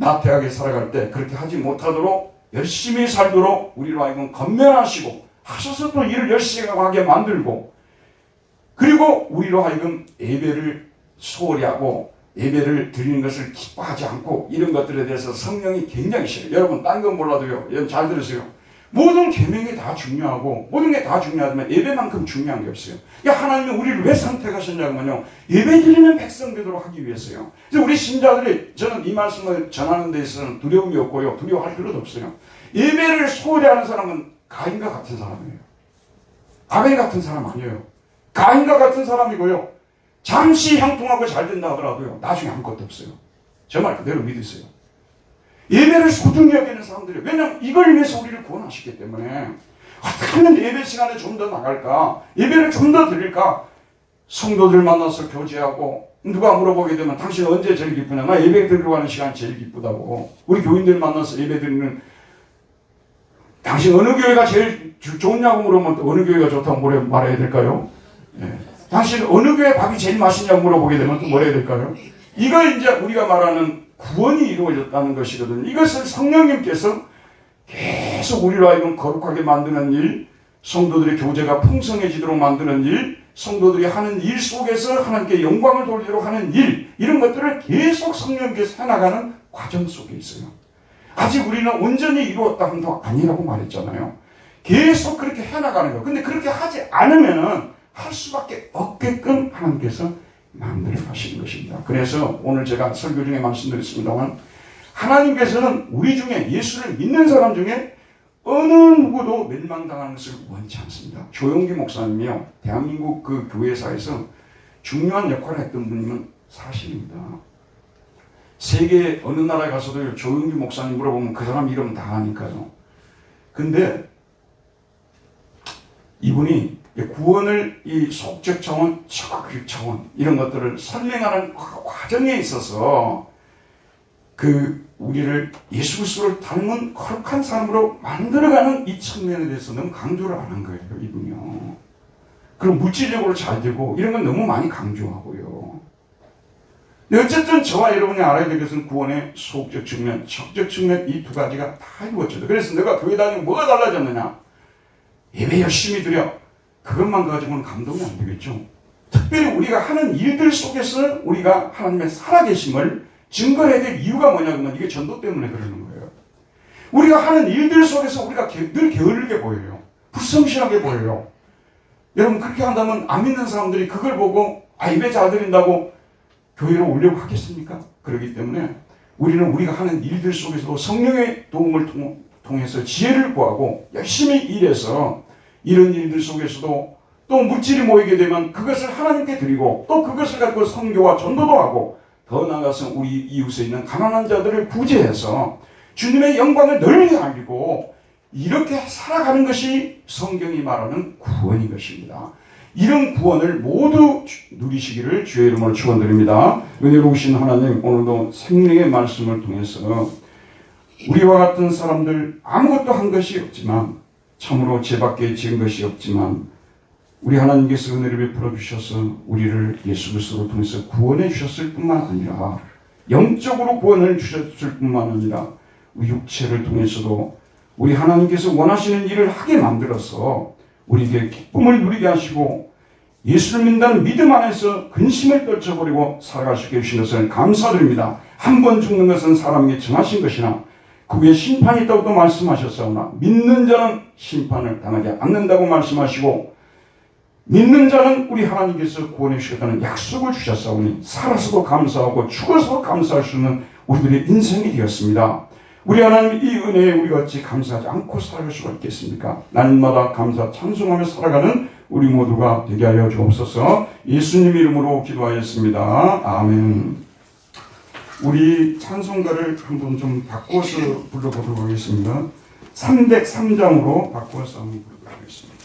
나태하게 살아갈 때 그렇게 하지 못하도록 열심히 살도록 우리로 하여금 건면하시고 하셔서 또 일을 열심히 하게 만들고, 그리고 우리로 하여금 예배를 소홀히 하고 예배를 드리는 것을 기뻐하지 않고 이런 것들에 대해서 성령이 굉장히 싫어요. 여러분 딴 건 몰라도요, 여러분 잘 들으세요. 모든 계명이 다 중요하고 모든 게 다 중요하지만 예배만큼 중요한 게 없어요. 하나님이 우리를 왜 선택하셨냐면요, 예배 드리는 백성 되도록 하기 위해서요. 그래서 우리 신자들이, 저는 이 말씀을 전하는 데 있어서는 두려움이 없고요, 두려워할 필요도 없어요. 예배를 소홀히 하는 사람은 가인과 같은 사람이에요. 아벨 같은 사람 아니에요. 가인과 같은 사람이고요, 잠시 형통하고 잘 된다 하더라도요, 나중에 아무것도 없어요. 저 말 그대로 믿으세요. 예배를 소중히 여기는 사람들이, 왜냐하면 이걸 위해서 우리를 구원하셨기 때문에, 어떻게 하면 예배 시간에 좀 더 나갈까, 예배를 좀 더 드릴까, 성도들 만나서 교제하고, 누가 물어보게 되면 당신 언제 제일 기쁘냐, 나 예배 드리러 가는 시간이 제일 기쁘다고. 우리 교인들 만나서 예배 드리는, 당신 어느 교회가 제일 좋냐고 물으면 어느 교회가 좋다고 말해야 될까요? 당신 어느 교회 밥이 제일 맛있냐고 물어보게 되면 또 뭐라 해야 될까요? 이걸 이제 우리가 말하는 구원이 이루어졌다는 것이거든요. 이것을 성령님께서 계속 우리로 하여금 거룩하게 만드는 일, 성도들의 교제가 풍성해지도록 만드는 일, 성도들이 하는 일 속에서 하나님께 영광을 돌리도록 하는 일, 이런 것들을 계속 성령께서 해나가는 과정 속에 있어요. 아직 우리는 온전히 이루었다 한도 아니라고 말했잖아요. 계속 그렇게 해나가는 거예요. 근데 그렇게 하지 않으면은 할 수밖에 없게끔 하나님께서 만들어 가시는 것입니다. 그래서 오늘 제가 설교 중에 말씀드렸습니다만, 하나님께서는 우리 중에 예수를 믿는 사람 중에 어느 누구도 멸망당하는 것을 원치 않습니다. 조용기 목사님이요, 대한민국 그 교회사에서 중요한 역할을 했던 분이면 사실입니다. 세계 어느 나라에 가서도 조용기 목사님 물어보면 그 사람 이름 다 아니까요. 근데 이분이 구원을 이 속적 차원, 처각 차원 이런 것들을 설명하는 과정에 있어서 우리를 예수 그리스도를 닮은 거룩한 사람으로 만들어가는 이 측면에 대해서 너무 강조를 안 한 거예요, 이분이요. 그럼 물질적으로 잘 되고 이런 건 너무 많이 강조하고요. 근데 어쨌든 저와 여러분이 알아야 될 것은 구원의 소극적 측면, 적적 측면, 이 두 가지가 다 이루어져요. 그래서 내가 교회 다니면 뭐가 달라졌느냐? 예배 열심히 드려. 그것만 가지고는 감동이 안 되겠죠. 특별히 우리가 하는 일들 속에서 우리가 하나님의 살아계심을 증거해야 될 이유가 뭐냐면 이게 전도 때문에 그러는 거예요. 우리가 하는 일들 속에서 우리가 늘 게으르게 보여요. 불성실하게 보여요. 여러분 그렇게 한다면 안 믿는 사람들이 그걸 보고 예배 잘 드린다고 교회로 오려고 하겠습니까? 그렇기 때문에 우리는 우리가 하는 일들 속에서도 성령의 도움을 통해서 지혜를 구하고 열심히 일해서 이런 일들 속에서도 또 물질이 모이게 되면 그것을 하나님께 드리고 또 그것을 가지고 선교와 전도도 하고 더 나아가서 우리 이웃에 있는 가난한 자들을 구제해서 주님의 영광을 널리 알리고 이렇게 살아가는 것이 성경이 말하는 구원인 것입니다. 이런 구원을 모두 누리시기를 주의 이름으로 축원드립니다. 은혜로우신 하나님, 오늘도 생명의 말씀을 통해서 우리와 같은 사람들 아무것도 한 것이 없지만 참으로 죄밖에 지은 것이 없지만 우리 하나님께서 은혜를 베풀어 주셔서 우리를 예수 그리스도를 통해서 구원해 주셨을 뿐만 아니라 영적으로 구원을 주셨을 뿐만 아니라 우리 육체를 통해서도 우리 하나님께서 원하시는 일을 하게 만들어서 우리에게 기쁨을 누리게 하시고 예수를 믿는다는 믿음 안에서 근심을 떨쳐버리고 살아갈 수 있게 해주신 것을 감사드립니다. 한 번 죽는 것은 사람에게 정하신 것이나 그 위에 심판이 있다고 또 말씀하셨사오나 믿는 자는 심판을 당하지 않는다고 말씀하시고 믿는 자는 우리 하나님께서 구원해 주시겠다는 약속을 주셨사오니 살아서도 감사하고 죽어서도 감사할 수 있는 우리들의 인생이 되었습니다. 우리 하나님 이 은혜에 우리 같이 감사하지 않고 살아갈 수가 있겠습니까? 날마다 감사 찬송하며 살아가는 우리 모두가 되게 하여 주옵소서. 예수님 이름으로 기도하였습니다. 아멘. 우리 찬송가를 한번 좀 바꿔서 불러보도록 하겠습니다. 303장으로 바꿔서 한번 부르도록 하겠습니다.